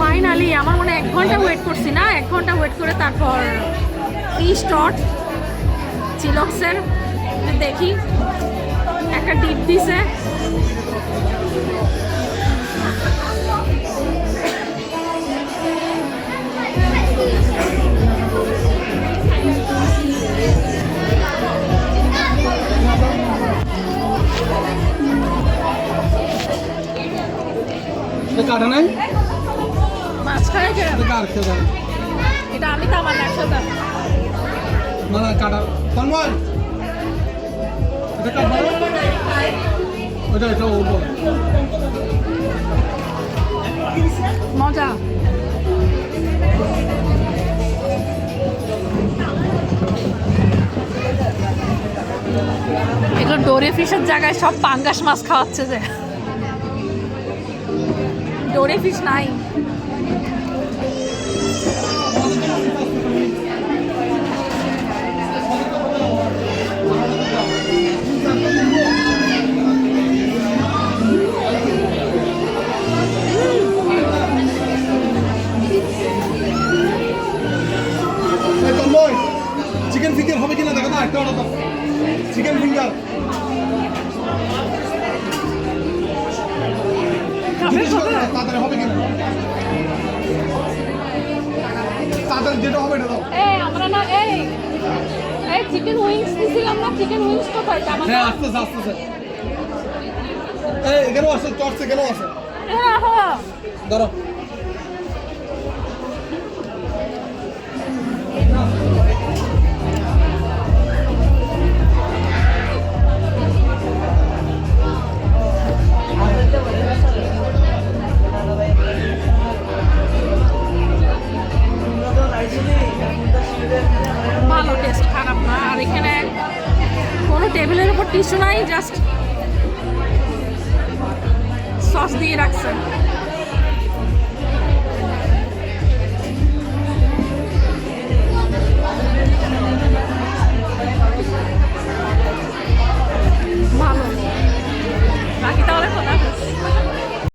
Finally আমার মনে 1 ঘন্টা ওয়েট করছি না, 1 ঘন্টা ওয়েট করে তারপর স্টট চিলক্সের দেখি একটা ডিপ দিছে। কাটা নাই মাঝখানে এটা আমি তো আমার একসাথে না কাটা তন্ময় এটা কাটবা এটা ওপর মজা। এগুলো ডোরে ফিশের জায়গায় সব পাঙ্গাস মাছ খাওয়াচ্ছে যে, ডোরে ফিশ নাই। চিকেন ফিঙ্গার হবে কিনা দেখো না, একটা অর্ডার দাও চিকেন ফিঙ্গার। তাড়াতাড়ি হবে কিনা, তাড়াতাড়ি যেটা হবে এটা দাও। আমরা না এই চিকেন উইংস দিছিলাম না, চিকেন উইংস কোথায়? হ্যাঁ আসতেছে আসতেছে, এখানেও আছে, চর্চে এখানেও আছে, ধরো। ভালো টেস্ট, খারাপ না। আর এখানে কোনো টেবিলের উপর টিস্যু নাই, জাস্ট সস দিয়ে রাখছে।